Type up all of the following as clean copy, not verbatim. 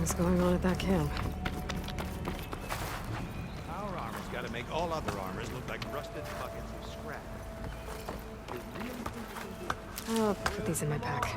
things going on at that camp. Our armor's got to make all other armors look like rusted buckets of scrap. I'll put these in my pack.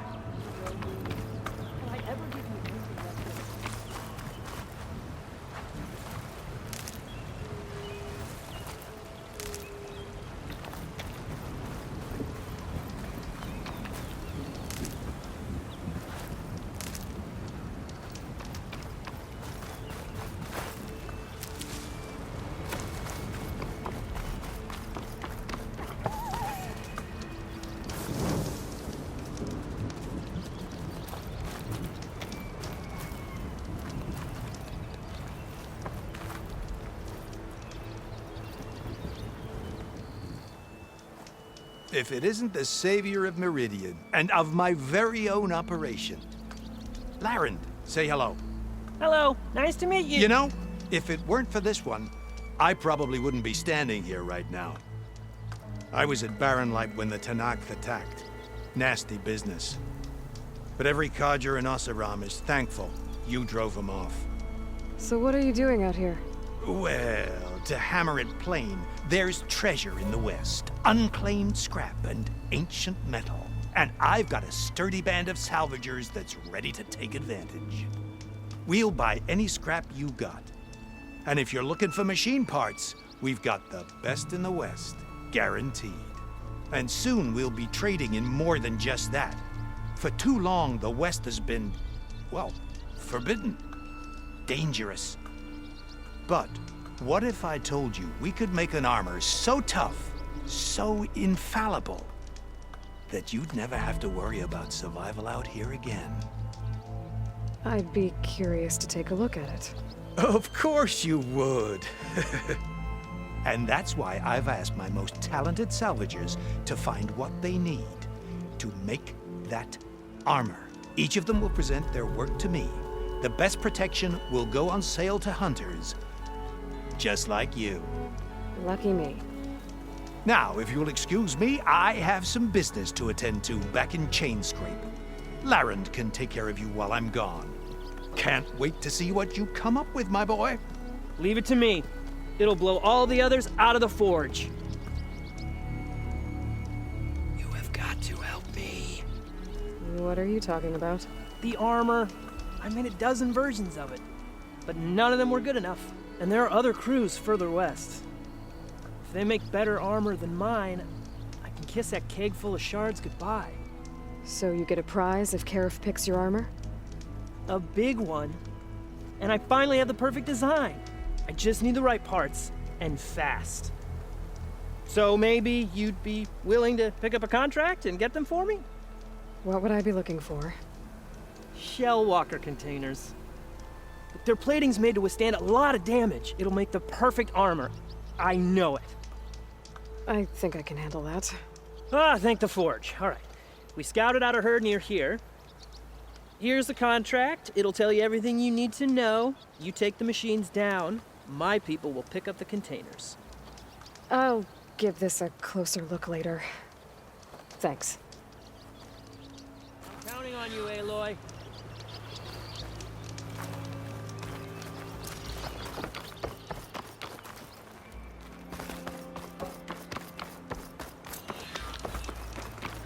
If it isn't the savior of Meridian, and of my very own operation. Larend, say hello. Hello, nice to meet you. You know, if it weren't for this one, I probably wouldn't be standing here right now. I was at Barrenlight when the Tanakh attacked. Nasty business. But every codger in Oseram is thankful you drove them off. So what are you doing out here? Well, to hammer it plain, there's treasure in the West. Unclaimed scrap and ancient metal. And I've got a sturdy band of salvagers that's ready to take advantage. We'll buy any scrap you got. And if you're looking for machine parts, we've got the best in the West, guaranteed. And soon we'll be trading in more than just that. For too long, the West has been, well, forbidden. Dangerous. But what if I told you we could make an armor so tough, so infallible, that you'd never have to worry about survival out here again? I'd be curious to take a look at it. Of course you would. And that's why I've asked my most talented salvagers to find what they need to make that armor. Each of them will present their work to me. The best protection will go on sale to hunters, just like you. Lucky me. Now, if you'll excuse me, I have some business to attend to back in Chainscrape. Larend can take care of you while I'm gone. Can't wait to see what you come up with, my boy. Leave it to me. It'll blow all the others out of the forge. You have got to help me. What are you talking about? The armor. I made a dozen versions of it, but none of them were good enough. And there are other crews further west. If they make better armor than mine, I can kiss that keg full of shards goodbye. So you get a prize if Karif picks your armor? A big one. And I finally have the perfect design. I just need the right parts, and fast. So maybe you'd be willing to pick up a contract and get them for me? What would I be looking for? Shell walker containers. Their plating's made to withstand a lot of damage. It'll make the perfect armor. I know it. I think I can handle that. Ah, thank the forge. All right. We scouted out a herd near here. Here's the contract. It'll tell you everything you need to know. You take the machines down. My people will pick up the containers. I'll give this a closer look later. Thanks. I'm counting on you, Aloy.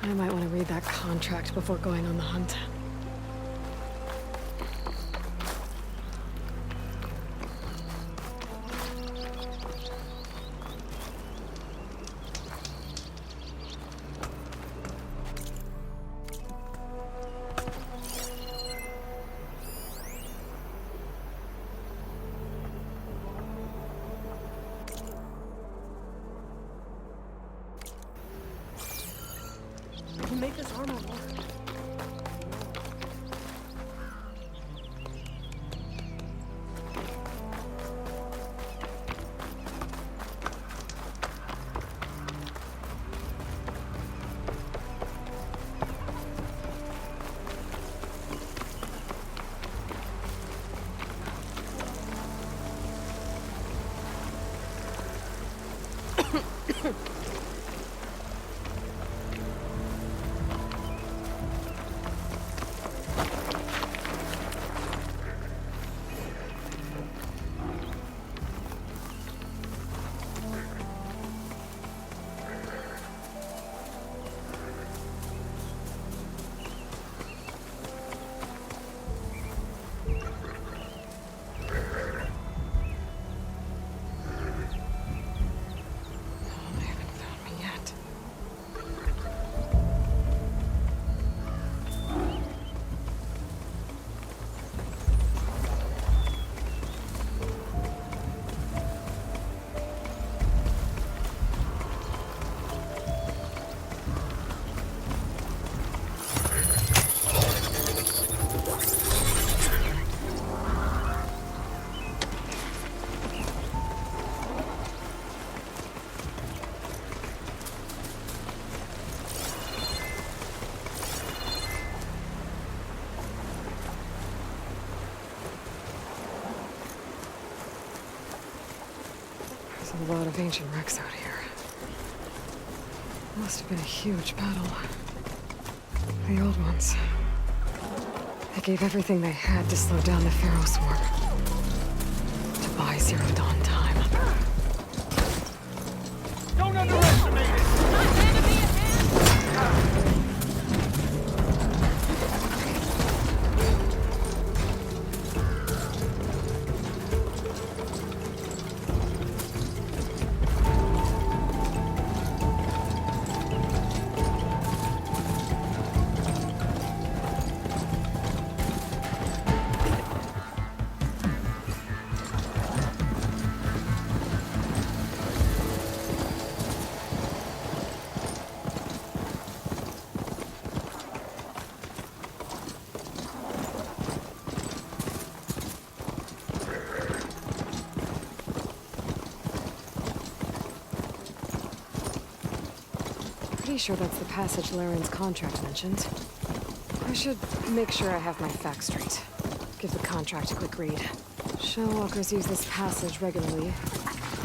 I might want to read that contract before going on the hunt. We can make this armor work. A lot of ancient wrecks out here. Must have been a huge battle. The old ones. They gave everything they had to slow down the Pharaoh swarm. To buy Zero Dawn time. Don't underestimate it! Pretty sure that's the passage Laren's contract mentioned. I should make sure I have my facts straight. Give the contract a quick read. Shellwalkers use this passage regularly,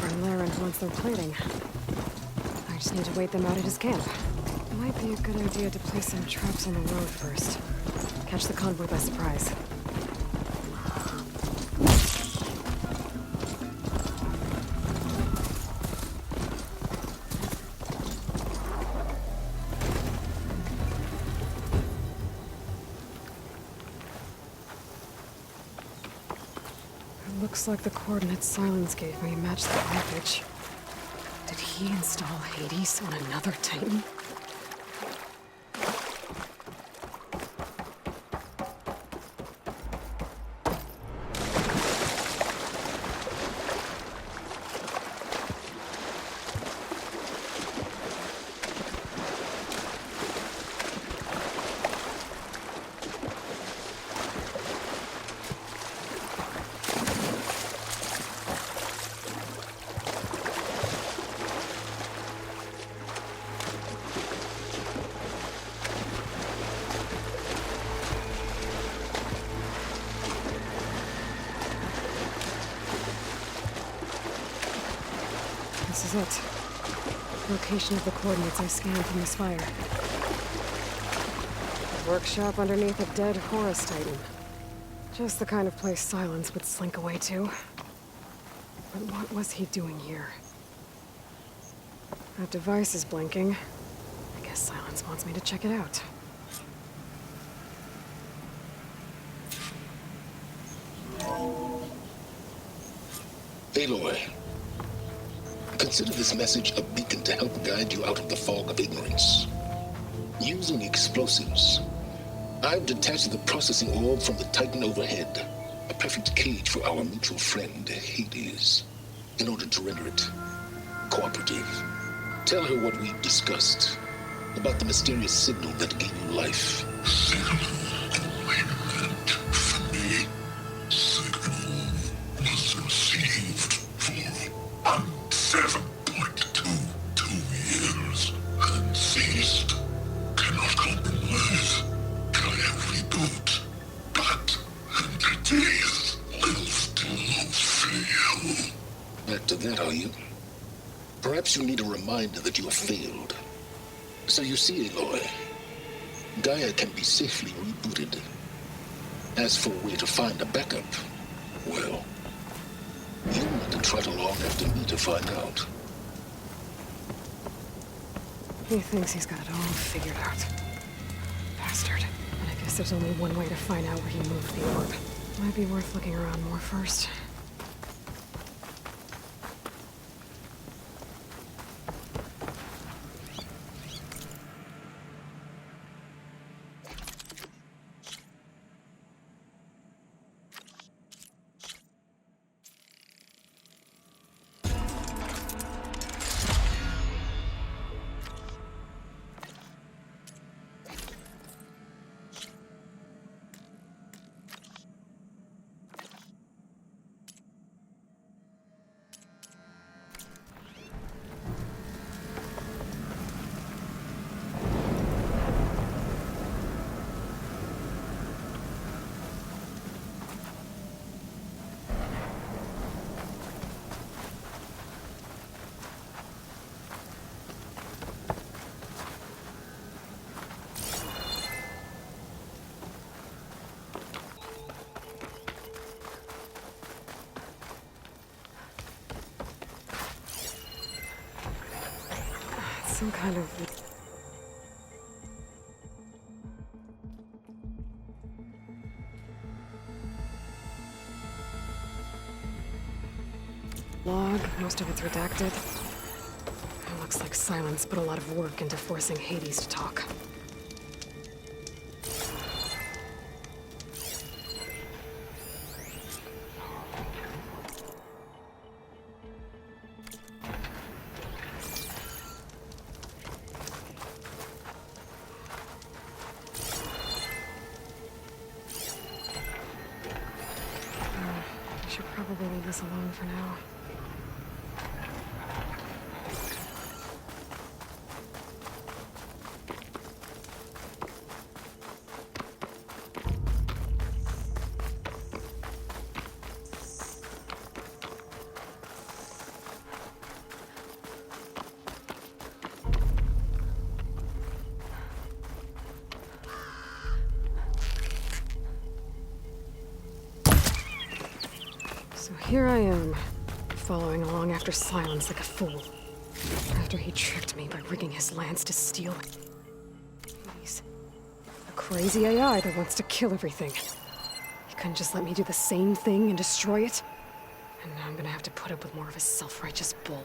and Laren wants their plating. I just need to wait them out at his camp. Might be a good idea to place some traps on the road first. Catch the convoy by surprise. Looks like the coordinates Silence gave me match the wreckage. Did he install Hades on another Titan? This is it. Location of the coordinates I scanned from the spire. Workshop underneath a dead Horus Titan. Just the kind of place Silence would slink away to. But what was he doing here? That device is blinking. I guess Silence wants me to check it out. Aloy, consider this message a beacon to help guide you out of the fog of ignorance. Using explosives, I've detached the processing orb from the Titan overhead, a perfect cage for our mutual friend, Hades, in order to render it cooperative. Tell her what we've discussed about the mysterious signal that gave you life. Signal only meant for me. Signal was received for 7.22 years and ceased. Cannot compromise. GAIA reboot. But entities will still fail. Back to that, are you? Perhaps you need a reminder that you have failed. So you see, Aloy, GAIA can be safely rebooted. As for where to find a backup, well, you'll need to trot along after me to find out. He thinks he's got it all figured out. Bastard. But I guess there's only one way to find out where he moved the orb. Might be worth looking around more first. some kind of... log, most of it's redacted. It looks like Silence put a lot of work into forcing Hades to talk. I should probably leave this alone for now. So here I am, following along after Silence like a fool. After he tricked me by rigging his lance to steal Hades. A crazy AI that wants to kill everything. He couldn't just let me do the same thing and destroy it? And now I'm gonna have to put up with more of his self-righteous bull.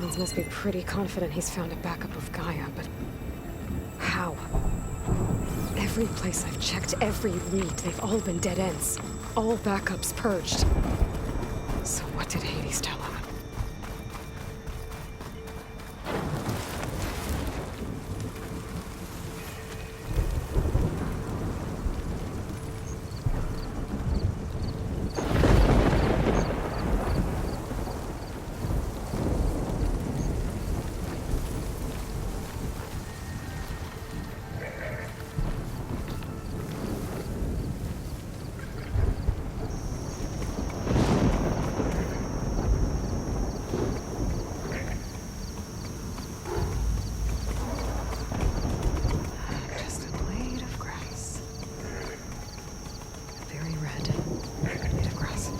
Sylens must be pretty confident he's found a backup of Gaia, but how? Every place I've checked, every lead, they've all been dead ends. All backups purged. So what did Hades tell him? Just a blade of grass. Very red blade of grass.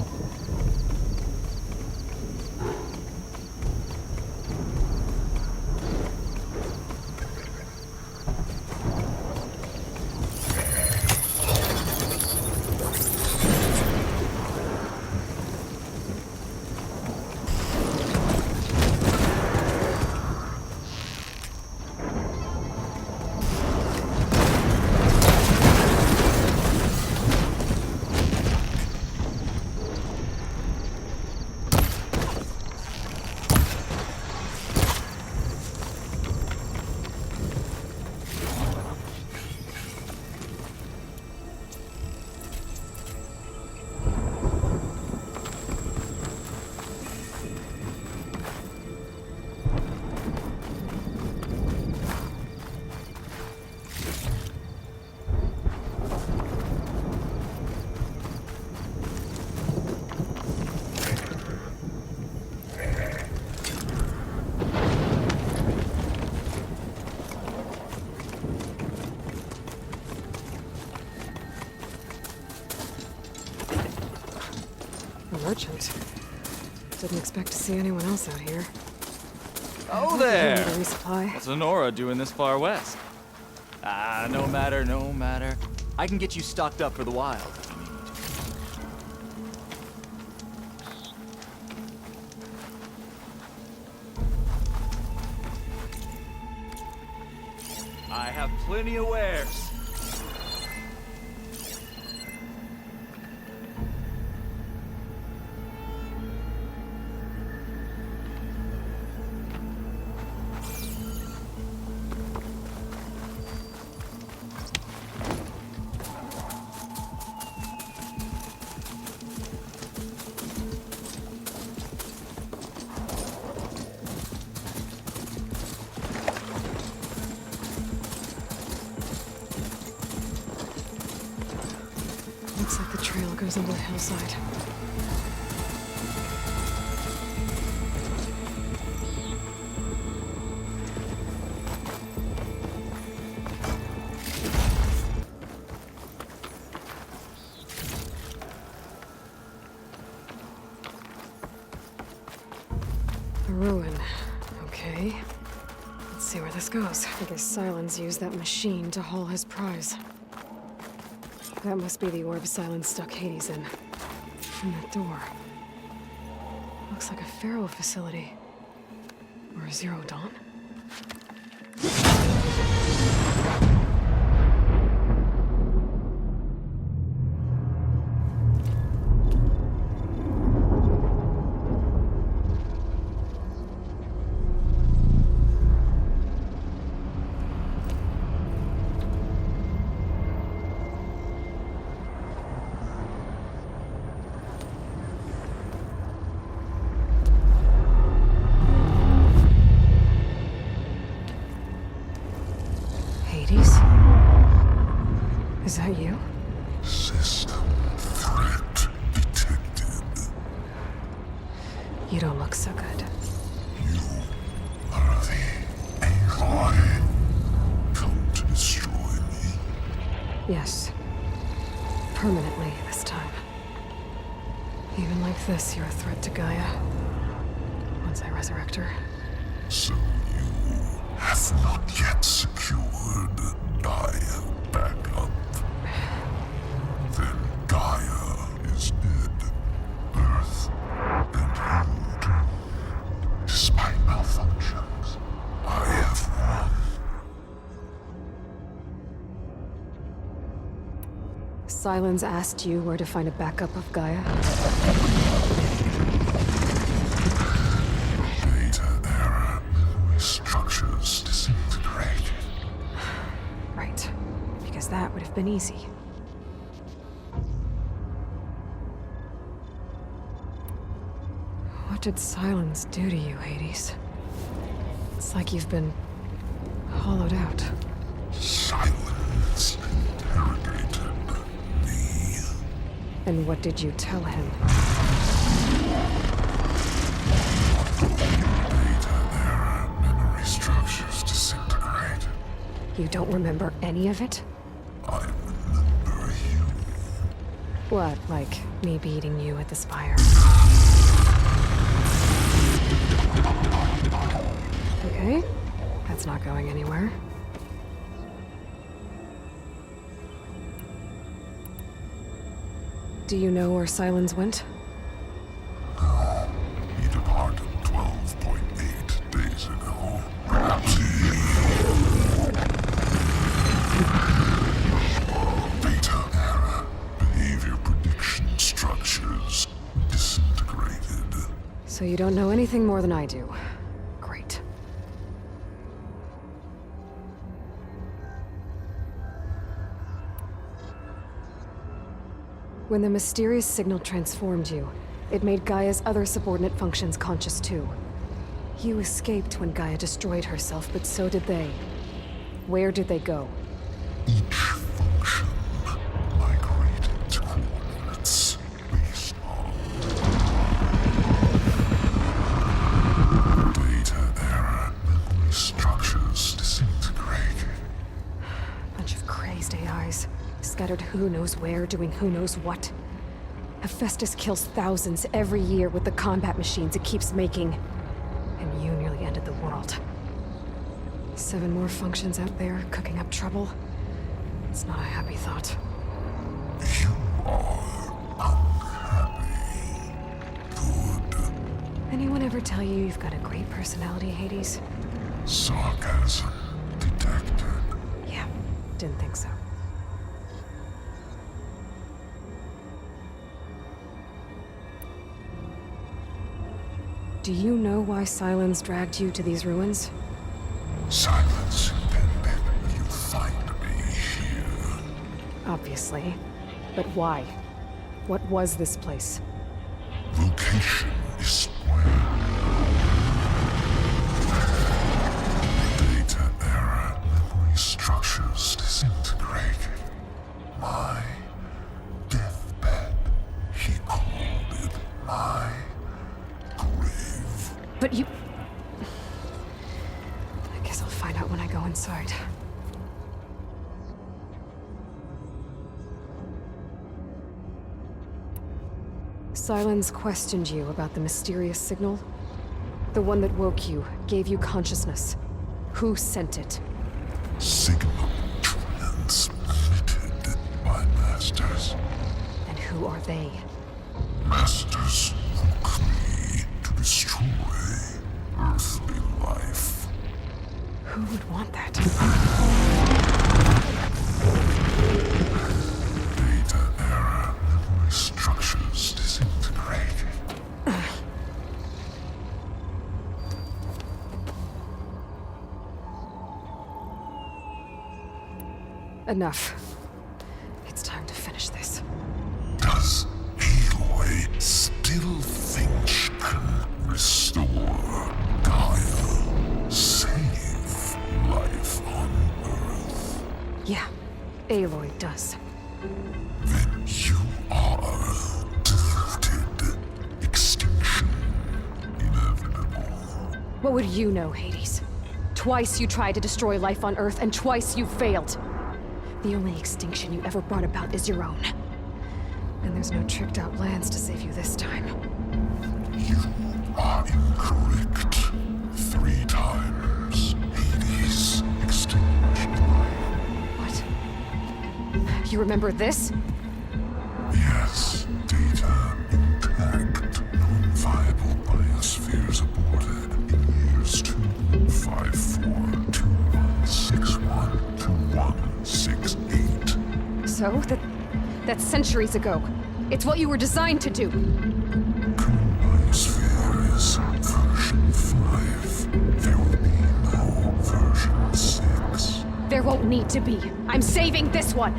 A merchant. Didn't expect to see anyone else out here. Oh there! To resupply. What's Honora doing this far west? No matter, no matter. I can get you stocked up for the wild. I have plenty of wares. Looks like the trail goes into the hillside. A ruin. Okay. Let's see where this goes. I guess Sylens used that machine to haul his prize. That must be the orb Sylens stuck Hades in. From that door. Looks like a Pharaoh facility. Or a Zero Dawn? Is that you? System threat detected. You don't look so good. You are the Aloy. Come to destroy me. Yes. Permanently this time. Even like this, you're a threat to Gaia. Once I resurrect her. So you have not yet secured Gaia backup. Then Gaia is dead. Earth and you, despite malfunction. Silence asked you where to find a backup of Gaia? Data error. Memory structures disintegrated. Right. Because that would have been easy. What did Silence do to you, Hades? It's like you've been hollowed out. Silence interrogated me. And what did you tell him? Data error. Memory structures disintegrated. You don't remember any of it? I remember you. What, like me beating you at the spire? Okay, that's not going anywhere. Do you know where Silence went? No, he departed 12.8 days ago. Perhaps Beta error. Behavior prediction structures disintegrated. So you don't know anything more than I do. Great. When the mysterious signal transformed you, it made Gaia's other subordinate functions conscious too. You escaped when Gaia destroyed herself, but so did they. Where did they go? Each function migrated to coordinates based on data error. Memory structures disintegrated. Bunch of crazed AIs, scattered who knows where, doing who knows what. Hephaestus kills thousands every year with the combat machines it keeps making. And you nearly ended the world. 7 more functions out there, cooking up trouble. It's not a happy thought. You are unhappy. Good. Anyone ever tell you you've got a great personality, Hades? Sarcasm detected. Yeah, didn't think so. Do you know why Silence dragged you to these ruins? Silence intended you find me here. Obviously. But why? What was this place? Location is where data error. Memory structures disintegrated. My deathbed. He called it my grave. But you... I guess I'll find out when I go inside. Silence questioned you about the mysterious signal? The one that woke you, gave you consciousness. Who sent it? Signal transmitted by masters. And who are they? Masters who create to destroy earthly life. Who would want that? Data error. Memory structures disintegrated. Enough. It's time to finish this. Does Aloy still think she can restore Gaia? Save life on Earth? Yeah, Aloy does. Then you are deluded. Extinction inevitable. What would you know, Hades? Twice you tried to destroy life on Earth, and twice you failed. The only extinction you ever brought about is your own. And there's no tricked-out lands to save you this time. You are incorrect. 3 times. Hades extinguished life. What? You remember this? Yes, data intact. Non-viable biospheres aborted in years 254, 2161, 2168. So, That's centuries ago. It's what you were designed to do. Biosphere is version 5. There will be no version 6. There won't need to be. I'm saving this one!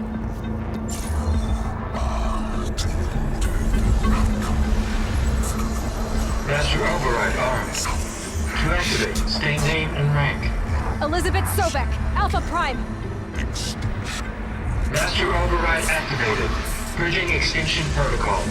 Master override armed. To activate, state name and rank. Elizabeth Sobek, Alpha Prime. Master override activated. Bridging extinction protocol.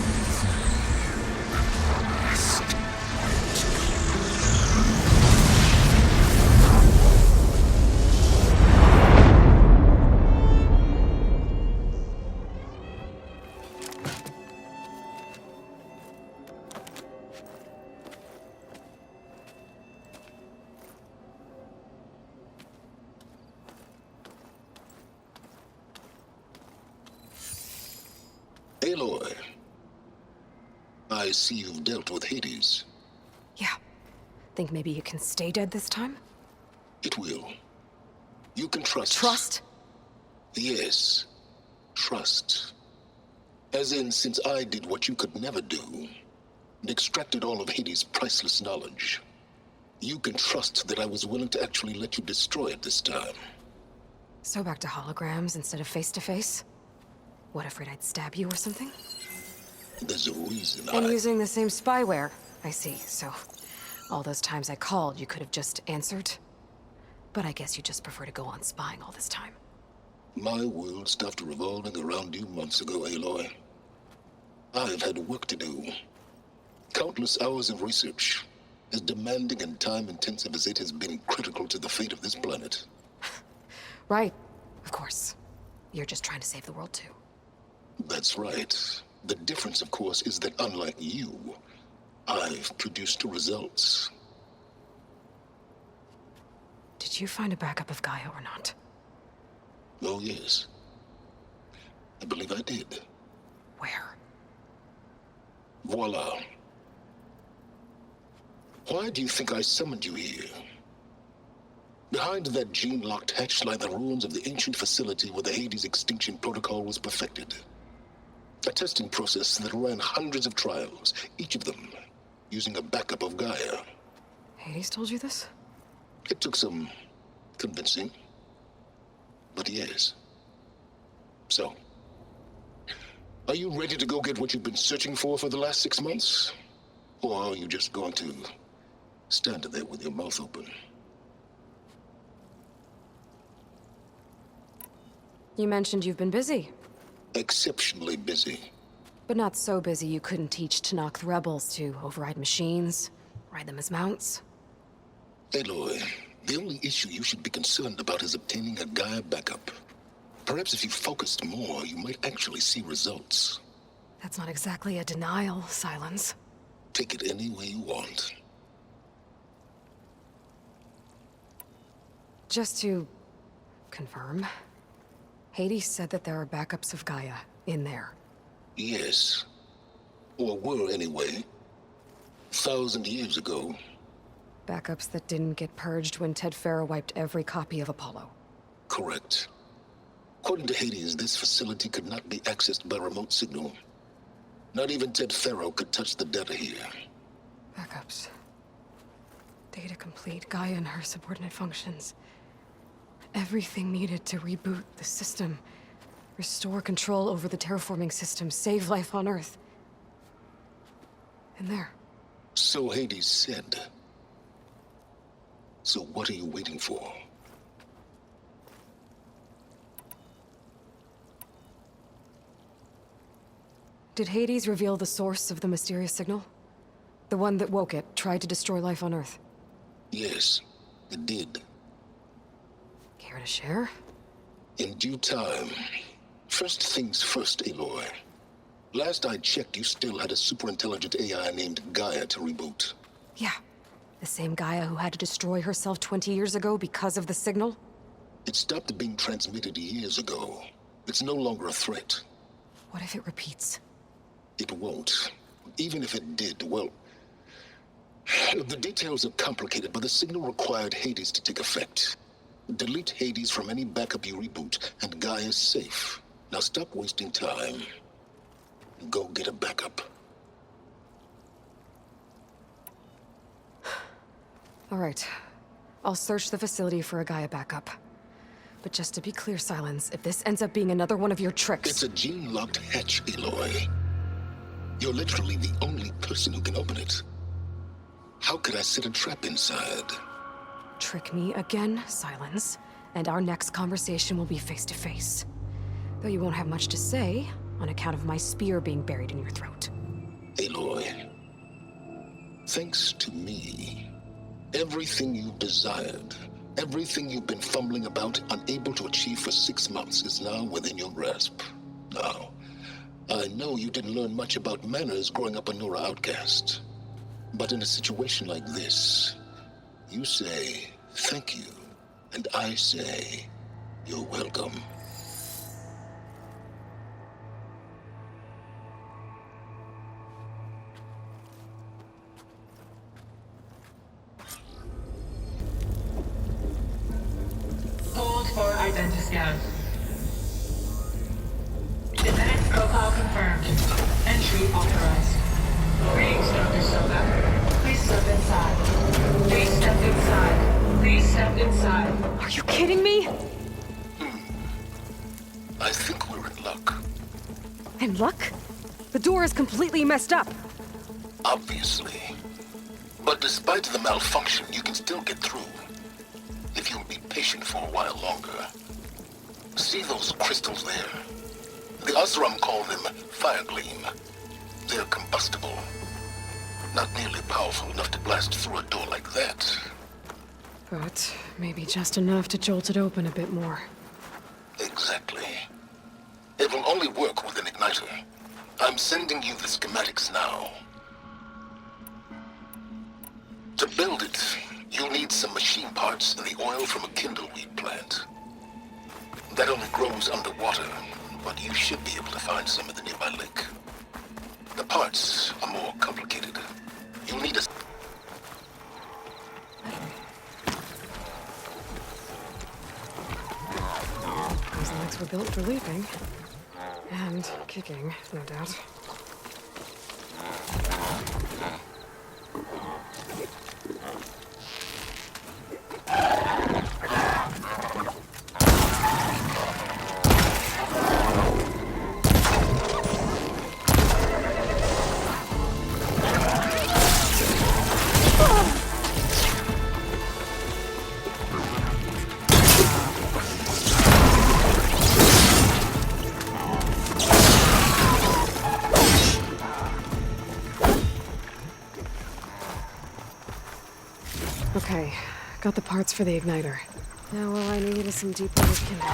Aloy, I see you've dealt with Hades. Yeah. Think maybe you can stay dead this time? It will. You can trust. Trust? Yes. Trust. As in, since I did what you could never do, and extracted all of Hades' priceless knowledge, you can trust that I was willing to actually let you destroy it this time. So back to holograms instead of face-to-face? What, afraid I'd stab you or something? There's a reason And using the same spyware. I see, so all those times I called, you could have just answered? But I guess you just prefer to go on spying all this time. My world stopped revolving around you months ago, Aloy. I've had work to do. Countless hours of research, as demanding and time-intensive as it has been critical to the fate of this planet. Right, of course. You're just trying to save the world too. That's right. The difference, of course, is that unlike you, I've produced results. Did you find a backup of GAIA or not? Oh, yes. I believe I did. Where? Voila. Why do you think I summoned you here? Behind that gene-locked hatch lie the ruins of the ancient facility where the Hades extinction protocol was perfected. A testing process that ran hundreds of trials, each of them using a backup of GAIA. Hades told you this? It took some convincing, but yes. So, are you ready to go get what you've been searching for the last 6 months? Or are you just going to stand there with your mouth open? You mentioned you've been busy. Exceptionally busy. But not so busy you couldn't teach Tanakh the rebels to override machines, ride them as mounts. Aloy, the only issue you should be concerned about is obtaining a GAIA backup. Perhaps if you focused more, you might actually see results. That's not exactly a denial, Silence. Take it any way you want. Just to confirm, Hades said that there are backups of GAIA in there. Yes. Or were anyway. 1,000 years ago. Backups that didn't get purged when Ted Farrow wiped every copy of Apollo. Correct. According to Hades, this facility could not be accessed by remote signal. Not even Ted Farrow could touch the data here. Backups. Data complete, GAIA and her subordinate functions. Everything needed to reboot the system. Restore control over the terraforming system, save life on Earth. And there. So Hades said. So what are you waiting for? Did Hades reveal the source of the mysterious signal? The one that woke it, tried to destroy life on Earth? Yes, it did. Care to share? In due time. First things first, Aloy. Last I checked, you still had a superintelligent AI named GAIA to reboot. Yeah. The same GAIA who had to destroy herself 20 years ago because of the signal? It stopped being transmitted years ago. It's no longer a threat. What if it repeats? It won't. Even if it did, well... The details are complicated, but the signal required Hades to take effect. Delete Hades from any backup you reboot, and GAIA's safe. Now stop wasting time. Go get a backup. All right. I'll search the facility for a GAIA backup. But just to be clear, Silence, if this ends up being another one of your tricks... It's a gene-locked hatch, Aloy. You're literally the only person who can open it. How could I set a trap inside? Trick me again, Silence, and our next conversation will be face-to-face. Though you won't have much to say, on account of my spear being buried in your throat. Aloy, thanks to me, everything you've desired, everything you've been fumbling about, unable to achieve for 6 months, is now within your grasp. Now, I know you didn't learn much about manners growing up a Nora outcast. But in a situation like this, you say, thank you, and I say, you're welcome. Hold for identiscan. Genetic profile confirmed. Entry authorized. Greetings, Dr. Soka. Please step inside. Please step inside. Please step inside. Are you kidding me? I think we're in luck. In luck? The door is completely messed up. Obviously. But despite the malfunction, you can still get through. If you'll be patient for a while longer. See those crystals there? The Osram call them fire gleam. They're combustible. Not nearly powerful enough to blast through a door like that. But maybe just enough to jolt it open a bit more. Exactly. It will only work with an igniter. I'm sending you the schematics now. To build it, you'll need some machine parts and the oil from a kindleweed plant. That only grows underwater, but you should be able to find some in the nearby lake. The parts are more complicated. You'll need a... Those legs were built for leaping. And kicking, no doubt. Okay, got the parts for the igniter. Now all I need is some deep water kindling.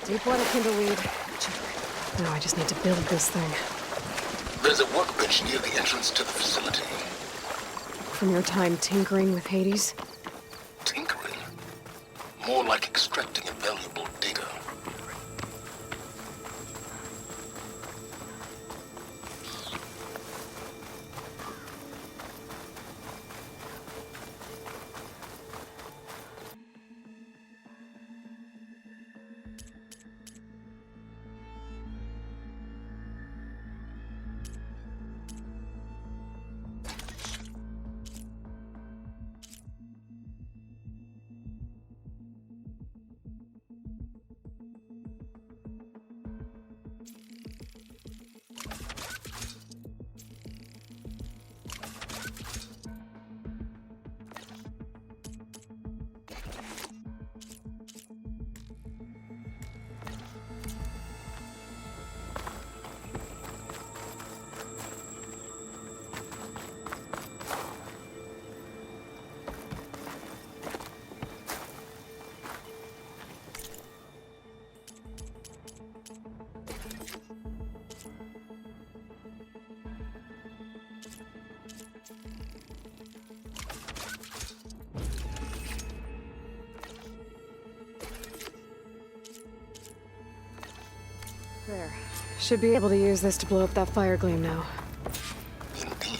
Deep water kindle weed. Check. Now I just need to build this thing. There's a workbench near the entrance to the facility. From your time tinkering with Hades? Tinkering? More like extracting invaluable data. There. Should be able to use this to blow up that fire gleam now. Indeed.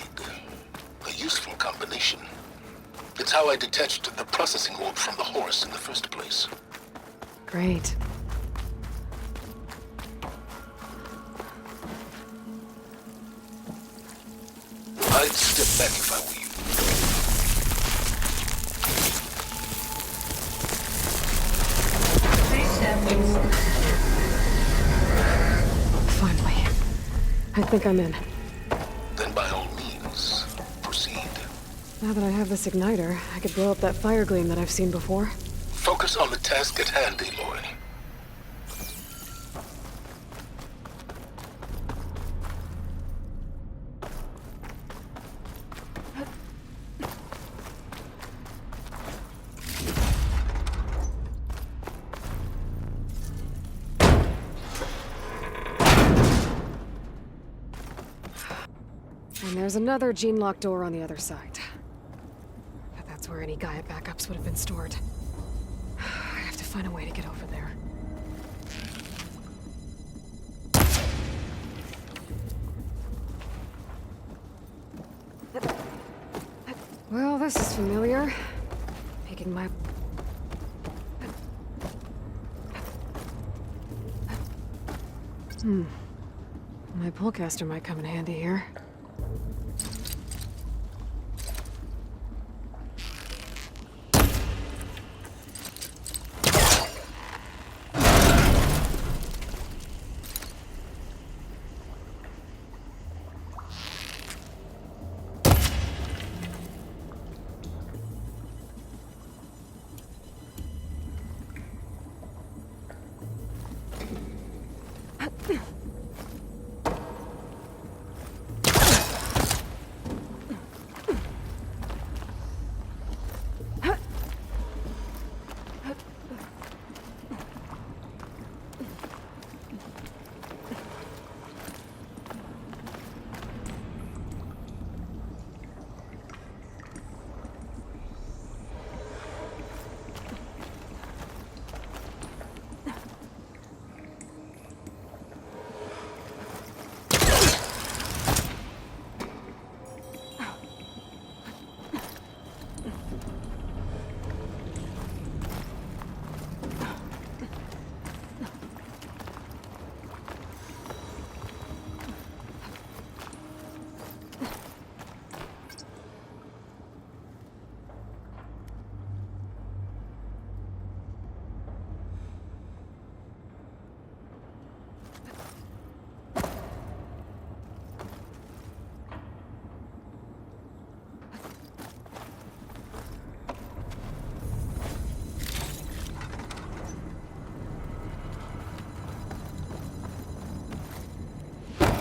A useful combination. It's how I detached the processing orb from the Horus in the first place. Great. I'd step back if I were you. Please step inside. Finally. I think I'm in. Then by all means, proceed. Now that I have this igniter, I could blow up that fire gleam that I've seen before. Focus on the task at hand, Aloy. And there's another gene-locked door on the other side. But that's where any GAIA backups would have been stored. I have to find a way to get over there. Well, this is familiar. Picking my... My pullcaster might come in handy here.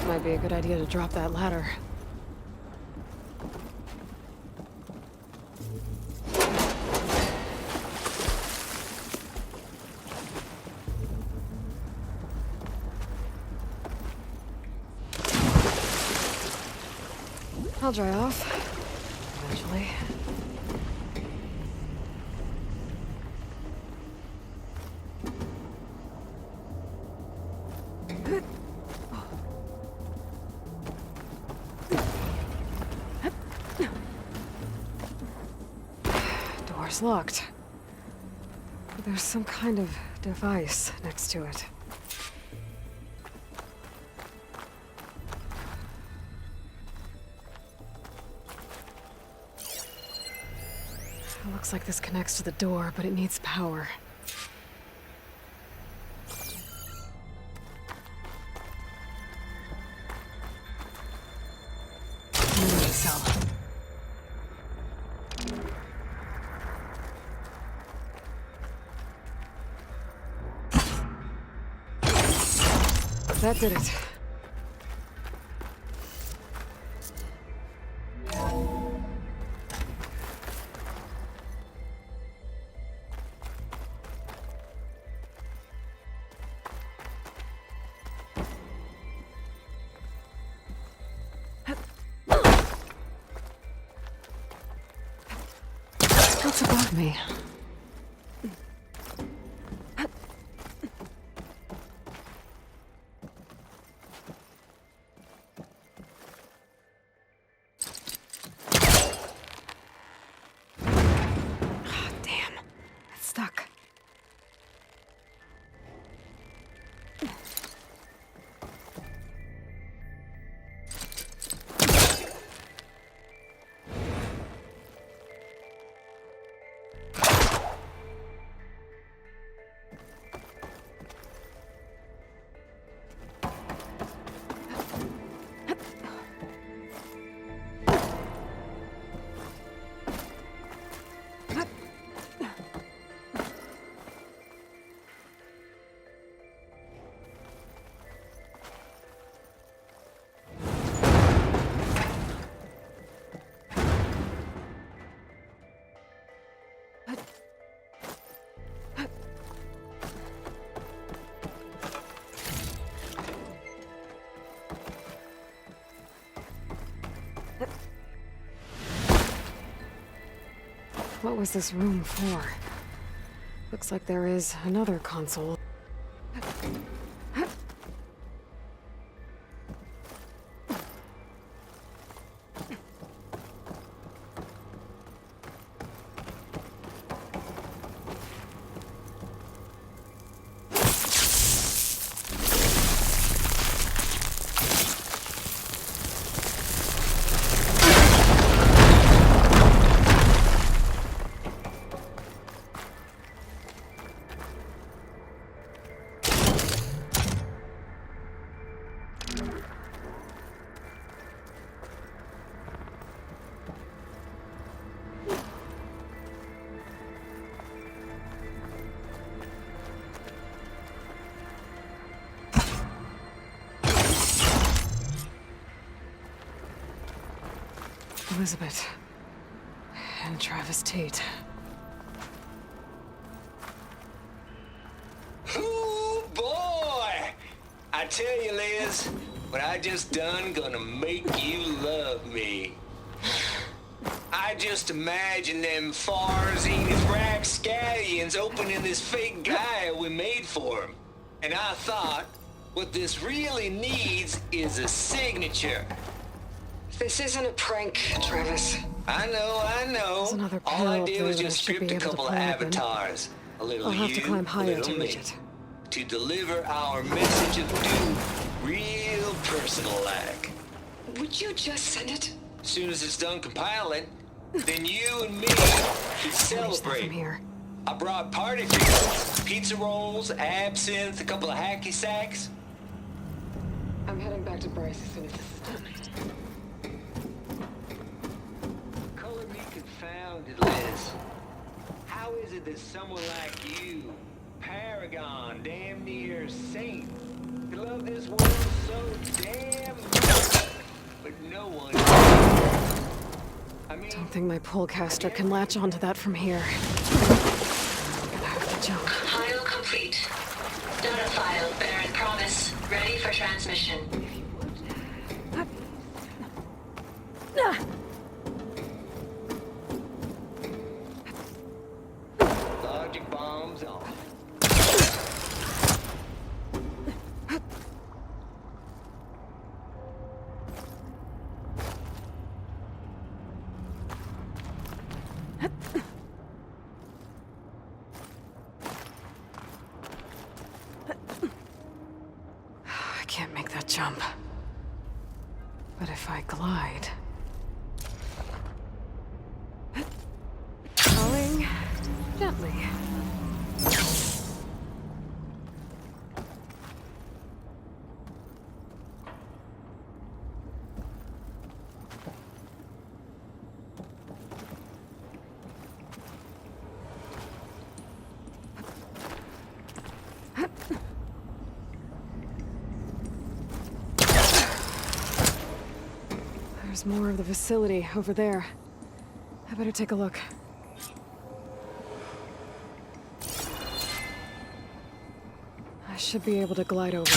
Might be a good idea to drop that ladder. I'll dry off. Eventually. Door's locked. There's some kind of device next to it. It looks like this connects to the door, but it needs power. Memory cell. That did it. What's above me? Stuck. What was this room for? Looks like there is another console. Elizabeth. And Travis Tate. Ooh, boy! I tell you, Liz, what I just done gonna make you love me. I just imagine them Farzine rapscallions opening this fake GAIA we made for him. And I thought, what this really needs is a signature. This isn't a prank, Travis. I know. There's another All panel I up did there was that I just should be script a able to couple of play open. avatars. A little I'll have you, to climb a higher little to me. reach it. To deliver our message of doom real personal-like. Would you just send it? As soon as it's done compiling, then you and me can Reach that celebrate. from here. I brought party favors, pizza rolls, absinthe, a couple of hacky sacks. I'm heading back to Bryce as soon as this is done. Color me confounded, Liz. How is it that someone like you, paragon, damn near saint, can love this world so damn much, but no one... I mean... Don't think my pullcaster can latch onto that from here. I'm gonna have to jump. Compile complete. Data file bearing promise. Ready for transmission. No! Logic bombs off. I can't make that jump. But if I glide... Falling gently. There's more of the facility over there. I better take a look. I should be able to glide over.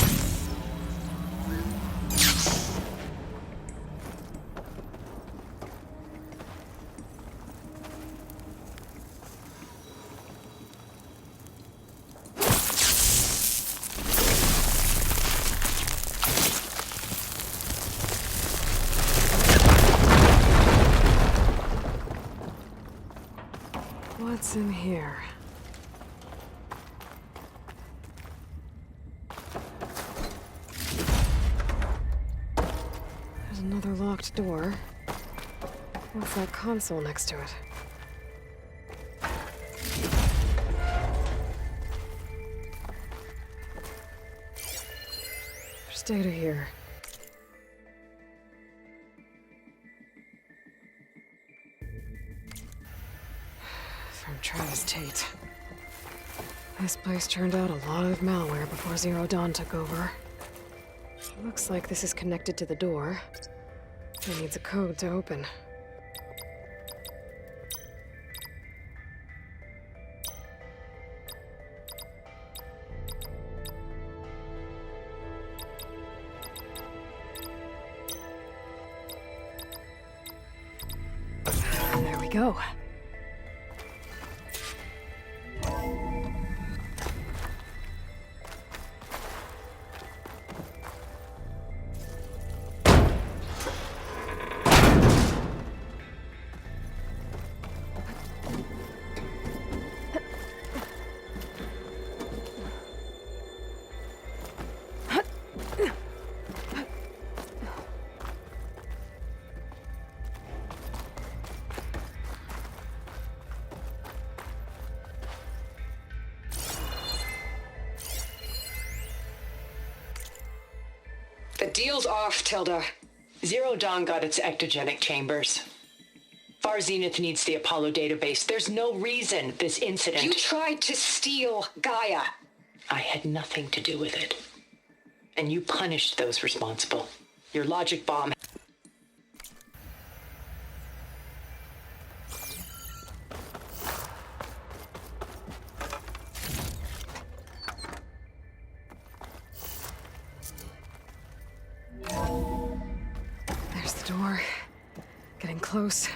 What's in here? There's another locked door. What's that console next to it? There's data here. From Travis Tate. This place turned out a lot of malware before Zero Dawn took over. Looks like this is connected to the door. It needs a code to open. There we go. The deal's off, Tilda. Zero Dawn got its ectogenic chambers. Far Zenith needs the Apollo database. There's no reason this incident... You tried to steal GAIA. I had nothing to do with it. And you punished those responsible. Your logic bomb... There's the door. Getting close.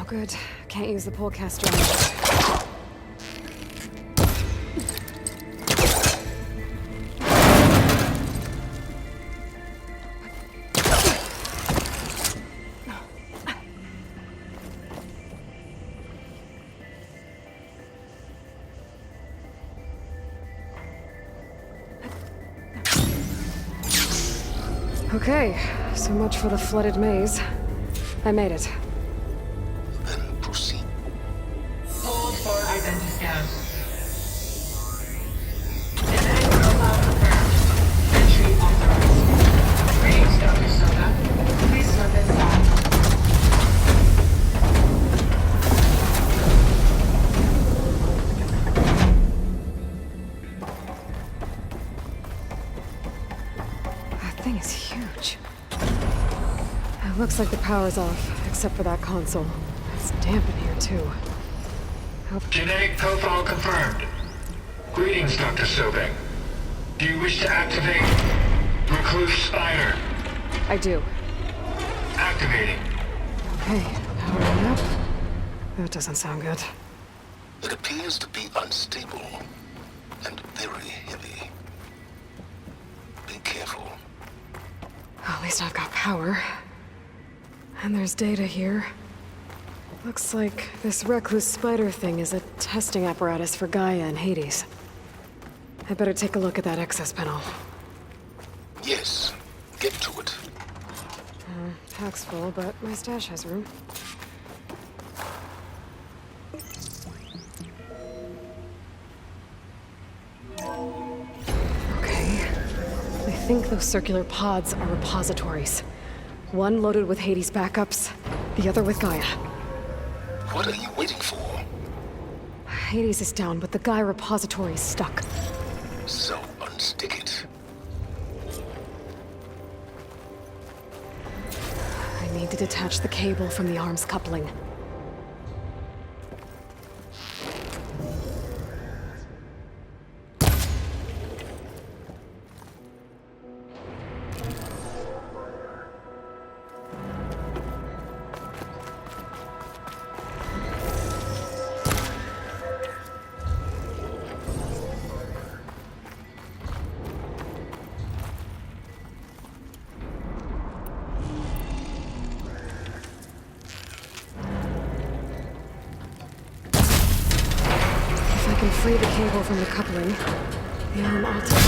good. Can't use the polecaster on it. Okay, so much for the flooded maze. I made it. Then proceed. Hold for identiscan. Genetic profile confirmed. Entry authorized. Greetings, Dr. Soda. Please step inside. That thing is huge. It looks like the power's off, except for that console. It's damp in here, too. Genetic profile confirmed. Greetings, Dr. Sobek. Do you wish to activate Recluse Spider? I do. Activating. Okay, powering up. That doesn't sound good. It appears to be unstable and very heavy. Be careful. At least I've got power. And there's data here. Looks like this recluse spider thing is a testing apparatus for Gaia and Hades. I better take a look at that access panel. Yes, get to it. Pack's full, but my stash has room. Okay. I think those circular pods are repositories. One loaded with Hades backups, the other with Gaia. What are you waiting for? Hades is down, but the Gaia repository is stuck. So unstick it. I need to detach the cable from the arms coupling. If I can free the cable from the coupling, the arm ought to go.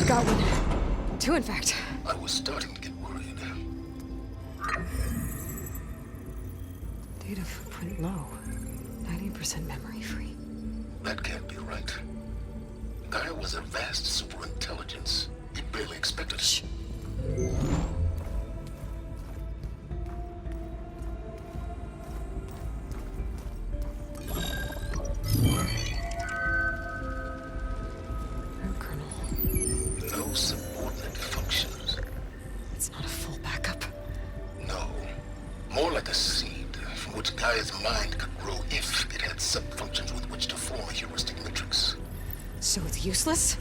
Got one. Two, in fact. I was starting to get worried. Data footprint low. 90% memory free. That can't be right. Gaia was a vast superintelligence. You barely expected it. No subordinate functions. It's not a full backup. No. More like a seed from which Gaia's mind could grow if it had sub-functions with which to form a heuristic matrix. So it's useless?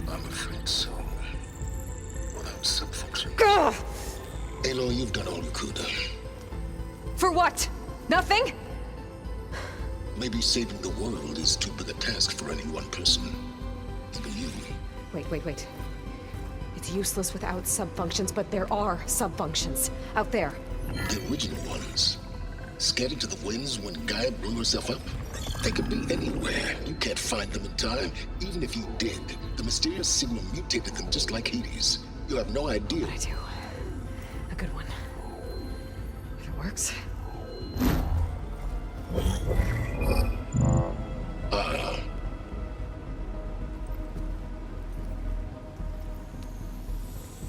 I'm afraid so. Without sub-functions. Gah! Aloy, you've done all you could. For what? Nothing? Maybe saving the world is too big a task for any one person. Even you. Wait. It's useless without sub-functions, but there are sub-functions out there. The original ones. Scattered to the winds when Gaia blew herself up? They could be anywhere. You can't find them in time. Even if you did, the mysterious signal mutated them just like Hades. You have no idea. But I do. A good one. If it works.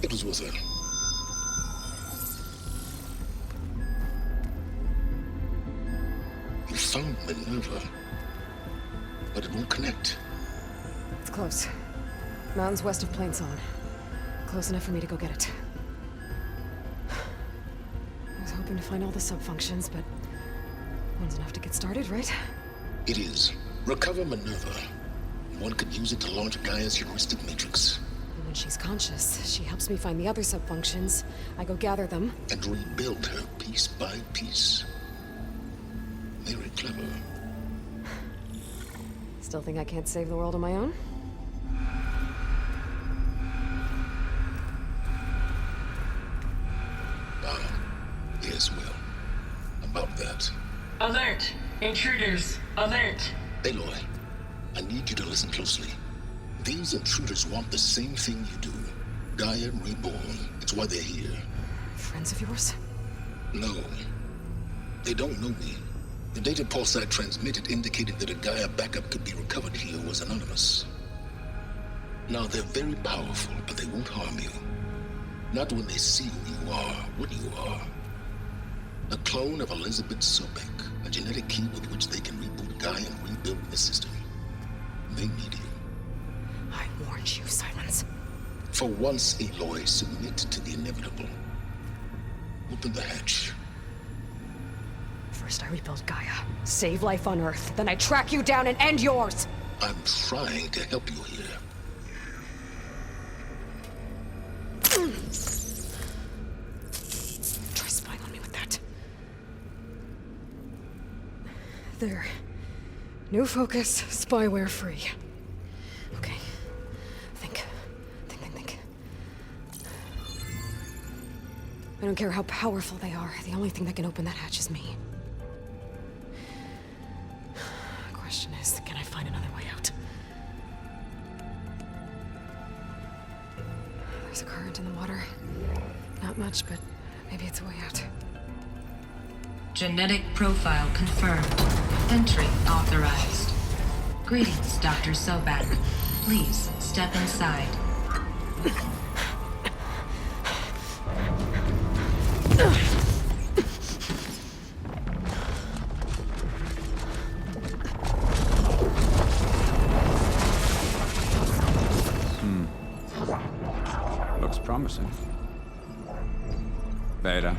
It was worth it. You found Minerva, but it won't connect. It's close. Mountains west of Plainsong. Close enough for me to go get it. I was hoping to find all the sub-functions, but one's enough to get started, right? It is. Recover Minerva. One could use it to launch Gaia's heuristic matrix. And when she's conscious, she helps me find the other sub-functions. I go gather them. And rebuild her piece by piece. Very clever. Still think I can't save the world on my own? Yes, well. About that. Alert! Intruders! Alert! Aloy, I need you to listen closely. These intruders want the same thing you do. Gaia reborn. It's why they're here. Friends of yours? No. They don't know me. The data pulse I transmitted indicated that a Gaia backup could be recovered here was anonymous. Now, they're very powerful, but they won't harm you. Not when they see who you are, what you are. A clone of Elizabeth Sobek, a genetic key with which they can reboot Gaia and rebuild the system. They need you. I warned you, Silence. For once, Aloy, submit to the inevitable. Open the hatch. First I rebuild Gaia, save life on Earth, then I track you down and end yours! I'm trying to help you here. Try spying on me with that. There. New focus, spyware free. Okay. Think. I don't care how powerful they are. The only thing that can open that hatch is me. The question is, can I find another way out? There's a current in the water. Not much, but maybe it's a way out. Genetic profile confirmed. Entry authorized. Greetings, Dr. Sobek. Please step inside. Looks promising. Beta.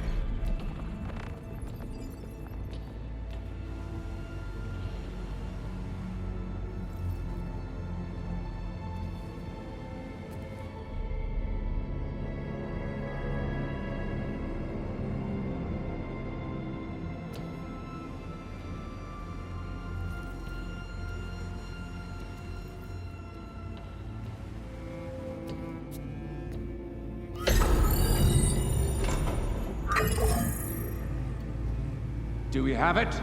Do we have it?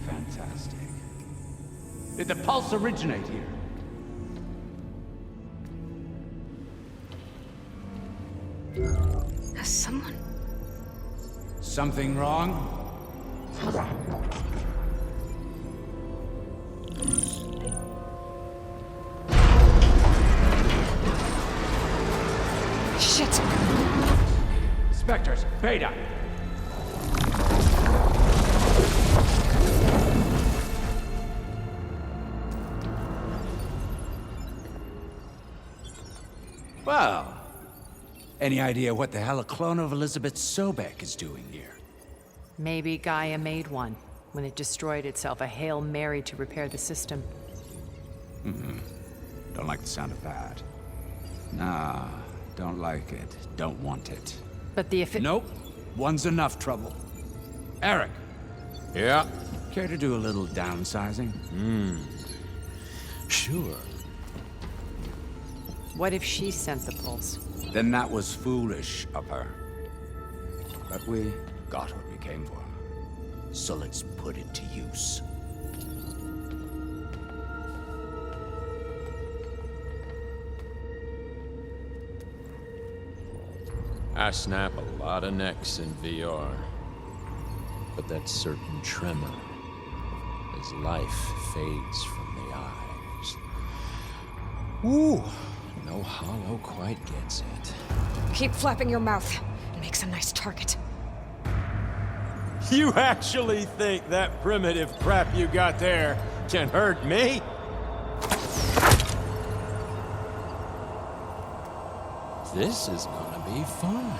Fantastic. Did the pulse originate here? Has someone... Something wrong? Shit! Spectres, Beta! Well, any idea what the hell a clone of Elizabeth Sobek is doing here? Maybe Gaia made one when it destroyed itself, a Hail Mary to repair the system. Don't like the sound of that. Nah, don't like it. Don't want it. But the Nope. One's enough trouble. Eric. Yeah? Care to do a little downsizing? Sure. What if she sent the pulse? Then that was foolish of her. But we got what we came for. So let's put it to use. I snap a lot of necks in VR. But that certain tremor as life fades from the eyes. Ooh, no hollow quite gets it. Keep flapping your mouth. It makes a nice target. You actually think that primitive crap you got there can hurt me? This is gonna be fun.